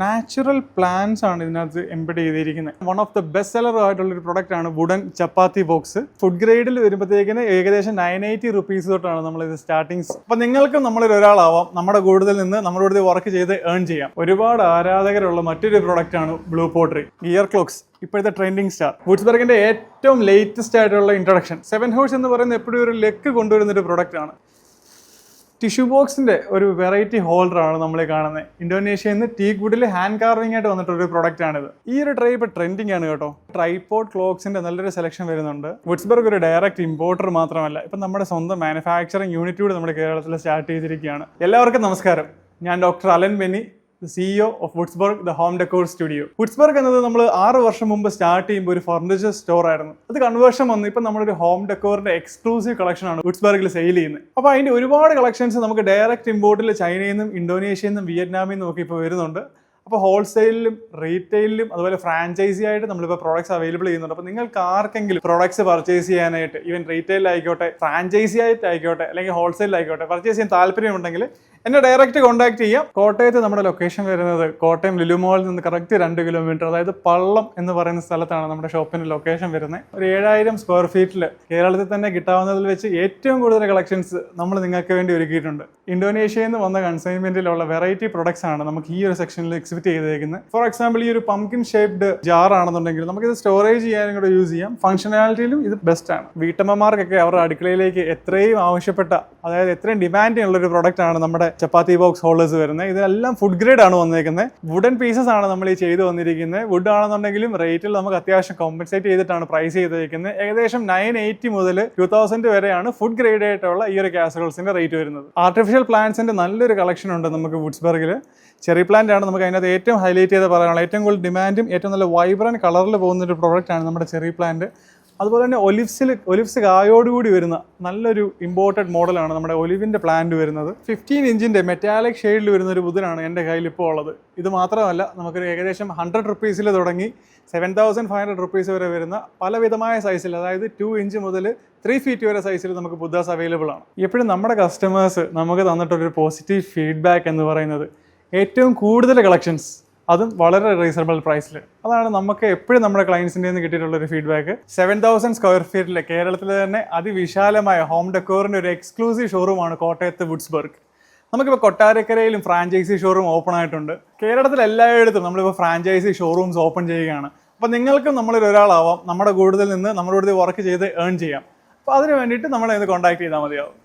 Natural plants ആണ് ഇതിനകത്ത് embed ചെയ്തിരിക്കുന്നത്. One of the best seller ആയിട്ടുള്ള ഒരു പ്രൊഡക്റ്റ് ആണ് വുഡൻ ചപ്പാത്തി ബോക്സ്. ഫുഡ് ഗ്രേഡിൽ വരുമ്പോഴത്തേക്കിന് ഏകദേശം 980 റുപ്പീസ് തൊട്ടാണ് നമ്മൾ ഇത് സ്റ്റാർട്ടിങ്സ്. അപ്പൊ നിങ്ങൾക്കും നമ്മളിൽ ഒരാളാവാം, നമ്മുടെ കൂടുതൽ നിന്ന് നമ്മുടെ വർക്ക് ചെയ്ത് ഏൺ ചെയ്യാം. ഒരുപാട് ആരാധകരുള്ള മറ്റൊരു പ്രൊഡക്റ്റ് ആണ് ബ്ലൂ പോട്ടറി ഇയർ ക്ലോക്സ്. ഇപ്പോഴത്തെ ട്രെൻഡിങ് സ്റ്റാർ വുഡ്സ്ബർഗിന്റെ ഏറ്റവും ലേറ്റസ്റ്റ് ആയിട്ടുള്ള ഇൻട്രൊഡക്ഷൻ 7 ഹോഴ്സ് എന്ന് പറയുന്ന എപ്പോഴും ഒരു ലെക്ക് കൊണ്ടുവരുന്ന ഒരു പ്രൊഡക്റ്റ് ആണ്. ടിഷ്യൂ ബോക്സിന്റെ ഒരു വെറൈറ്റി ഹോൾഡർ ആണ് നമ്മൾ കാണുന്നത്. ഇന്തോനേഷ്യയിൽ നിന്ന് ടീക്ക് വുഡിൽ ഹാൻഡ് കാർവിംഗ് ആയിട്ട് വന്നിട്ടൊരു പ്രൊഡക്റ്റ് ആണിത്. ഈ ഒരു ട്രൈ ഇപ്പോൾ ട്രെൻഡിങ് ആണ് കേട്ടോ. ട്രൈപോഡ് ക്ലോക്സിന്റെ നല്ലൊരു സെലക്ഷൻ വരുന്നുണ്ട്. വുഡ്സ്ബർഗ് ഒരു ഡയറക്റ്റ് ഇമ്പോർട്ടർ മാത്രമല്ല, ഇപ്പം നമ്മുടെ സ്വന്തം മാനുഫാക്ചറിങ് യൂണിറ്റ് കൂടി നമ്മുടെ കേരളത്തിൽ സ്റ്റാർട്ട് ചെയ്തിരിക്കുകയാണ്. എല്ലാവർക്കും നമസ്കാരം. ഞാൻ doctor Alan Benny, CEO of Woodsburg, the home decor studio. Woodsburg എന്നത് നമ്മൾ 6 വർഷം മുമ്പ് സ്റ്റാർട്ട് ചെയ്യുമ്പോൾ ഒരു ഫർണിച്ചർ സ്റ്റോർ ആയിരുന്നു. അത് കൺവേർഷൻ വന്നു ഇപ്പം നമ്മളൊരു ഹോം ഡെക്കോറിന്റെ എക്സ്ക്ലൂസീവ് കളക്ഷൻ ആണ് വുഡ്സ്ബർഗിൽ സെയിൽ ചെയ്യുന്നത്. അപ്പോൾ അതിന്റെ ഒരുപാട് കളക്ഷൻസ് നമുക്ക് ഡയറക്റ്റ് ഇമ്പോർട്ടിൽ ചൈനയിൽ നിന്നും ഇന്തോനേഷ്യയിൽ നിന്നും വിയറ്റ്നാമിൽ നിന്നും ഒക്കെ ഇപ്പോൾ വരുന്നുണ്ട്. അപ്പോൾ ഹോൾസെയിലും റീറ്റെയിലും അതുപോലെ ഫ്രാഞ്ചൈസി ആയിട്ട് നമ്മളിപ്പോൾ പ്രോഡക്ട്സ് അവൈലബിൾ ചെയ്യുന്നുണ്ട്. അപ്പോൾ നിങ്ങൾക്ക് ആർക്കെങ്കിലും പ്രോഡക്ട്സ് പർച്ചേസ് ചെയ്യാനായിട്ട് ഈവൻ റീറ്റെയിലായിക്കോട്ടെ, ഫ്രാഞ്ചൈസി ആയിട്ടായിക്കോട്ടെ, അല്ലെങ്കിൽ ഹോൾസെയിലായിക്കോട്ടെ പർച്ചേസ് ചെയ്യാൻ താല്പര്യമുണ്ടെങ്കിൽ എന്നെ ഡയറക്റ്റ് കോൺടാക്ട് ചെയ്യാം. കോട്ടയത്ത് നമ്മുടെ ലൊക്കേഷൻ വരുന്നത് കോട്ടയം ലുലു മോളിൽ നിന്ന് കറക്റ്റ് 2 കിലോമീറ്റർ, അതായത് പള്ളം എന്ന് പറയുന്ന സ്ഥലത്താണ് നമ്മുടെ ഷോപ്പിന്റെ ലൊക്കേഷൻ വരുന്നത്. ഒരു 7000 സ്ക്വയർ ഫീറ്റിൽ കേരളത്തിൽ തന്നെ കിട്ടാവുന്നതിൽ വെച്ച് ഏറ്റവും കൂടുതൽ കളക്ഷൻസ് നമ്മൾ നിങ്ങൾക്ക് വേണ്ടി ഒരുക്കിയിട്ടുണ്ട്. ഇന്തോനേഷ്യയിൽ നിന്ന് വന്ന കൺസൈൻമെന്റിലുള്ള വെറൈറ്റി പ്രൊഡക്ട്സ് ആണ് നമുക്ക് ഈ ഒരു സെക്ഷനിൽ എക്സിബിറ്റ് ചെയ്തേക്കുന്നത്. ഫോർ എക്സാമ്പിൾ, ഈ ഒരു പംകിൻ ഷേപ്ഡ് ജാർ ആണെന്നുണ്ടെങ്കിൽ നമുക്കിത് സ്റ്റോറേജ് ചെയ്യാനും കൂടെ യൂസ് ചെയ്യാം. ഫംഗ്ഷനാലിറ്റിയിലും ഇത് ബെസ്റ്റ് ആണ്. വീട്ടമ്മമാർക്കൊക്കെ അവരുടെ അടുക്കളയിലേക്ക് എത്രയും ആവശ്യപ്പെട്ട, അതായത് എത്രയും ഡിമാൻഡിങ് ഉള്ള ഒരു പ്രൊഡക്റ്റ് ആണ് നമ്മുടെ ചപ്പാത്തി ബോക്സ് ഹോൾഡേഴ്സ് വരുന്നത്. ഇതെല്ലാം ഫുഡ് ഗ്രേഡ് ആണ് വന്നിരിക്കുന്നത്. വുഡൻ പീസസ് ആണ് നമ്മൾ ഈ ചെയ്ത് വന്നിരിക്കുന്നത്. വുഡ് ആണെന്നുണ്ടെങ്കിലും റേറ്റിൽ നമുക്ക് അത്യാവശ്യം കോമ്പൻസേറ്റ് ചെയ്തിട്ടാണ് പ്രൈസ് ചെയ്തിരിക്കുന്നത്. ഏകദേശം 980 മുതൽ 2000 വരെയാണ് ഫുഡ് ഗ്രേഡ് ആയിട്ടുള്ള ഈ ഒരു കാസറോൾസിന്റെ റേറ്റ് വരുന്നത്. ആർട്ടിഫിഷ്യൽ പ്ലാന്റ്സിന്റെ നല്ലൊരു കളക്ഷൻ ഉണ്ട് നമുക്ക് വുഡ്സ്ബർഗിൽ. ചെറി പ്ലാന്റ് ആണ് നമുക്ക് അതിനകത്ത് ഏറ്റവും ഹൈലൈറ്റ് ചെയ്ത് പറയാനുള്ള, ഏറ്റവും കൂടുതൽ ഡിമാൻഡും ഏറ്റവും നല്ല വൈബ്രന്റ് കളറിൽ പോകുന്ന ഒരു പ്രോഡക്റ്റ് ആണ് നമ്മുടെ ചെറി പ്ലാന്റ്. അതുപോലെ തന്നെ ഒലിവ്സ് കായോടുകൂടി വരുന്ന നല്ലൊരു ഇമ്പോർട്ടഡ് മോഡലാണ് നമ്മുടെ ഒലിവിൻ്റെ പ്ലാന്റ് വരുന്നത്. 15 ഇഞ്ചിൻ്റെ മെറ്റാലിക് ഷെയ്ഡിൽ വരുന്ന ഒരു വുഡനാണ് എൻ്റെ കയ്യിൽ ഇപ്പോൾ ഉള്ളത്. ഇത് മാത്രമല്ല, നമുക്കൊരു ഏകദേശം 100 റുപ്പീസിൽ തുടങ്ങി 7500 റുപ്പീസ് വരെ വരുന്ന പലവിധമായ സൈസിൽ, അതായത് 2 ഇഞ്ച് മുതൽ 3 ഫീറ്റ് വരെ സൈസിൽ നമുക്ക് ബുദ്ധാസ് അവൈലബിൾ ആണ്. എപ്പോഴും നമ്മുടെ കസ്റ്റമേഴ്സ് നമുക്ക് തന്നിട്ടൊരു പോസിറ്റീവ് ഫീഡ്ബാക്ക് എന്ന് പറയുന്നത് ഏറ്റവും കൂടുതൽ കളക്ഷൻസ്, അതും വളരെ റീസണബിൾ പ്രൈസിൽ. അതാണ് നമുക്ക് എപ്പോഴും നമ്മുടെ ക്ലയൻസിൻ്റെ നിന്ന് കിട്ടിയിട്ടുള്ളൊരു ഫീഡ്ബാക്ക്. 7000 സ്ക്വയർ ഫീറ്റിലെ കേരളത്തിലെ തന്നെ അതിവിശാലമായ ഹോം ഡെക്കോറിൻ്റെ ഒരു എക്സ്ക്ലൂസീവ് ഷോറൂമാണ് കോട്ടയത്ത് വുഡ്സ്ബർഗ്. നമുക്കിപ്പോൾ കൊട്ടാരക്കരയിലും ഫ്രാഞ്ചൈസി ഷോറൂം ഓപ്പൺ ആയിട്ടുണ്ട്. കേരളത്തിൽ എല്ലായിടത്തും നമ്മളിപ്പോൾ ഫ്രാഞ്ചൈസി ഷോറൂംസ് ഓപ്പൺ ചെയ്യുകയാണ്. അപ്പോൾ നിങ്ങൾക്കും നമ്മളിൽ ഒരാളാവാം, നമ്മുടെ കൂടുതൽ നിന്ന് നമ്മുടെ വർക്ക് ചെയ്ത് ഏൺ ചെയ്യാം. അപ്പോൾ അതിന് വേണ്ടിയിട്ട് നമ്മളെ കോൺടാക്ട് ചെയ്താൽ മതിയാവും.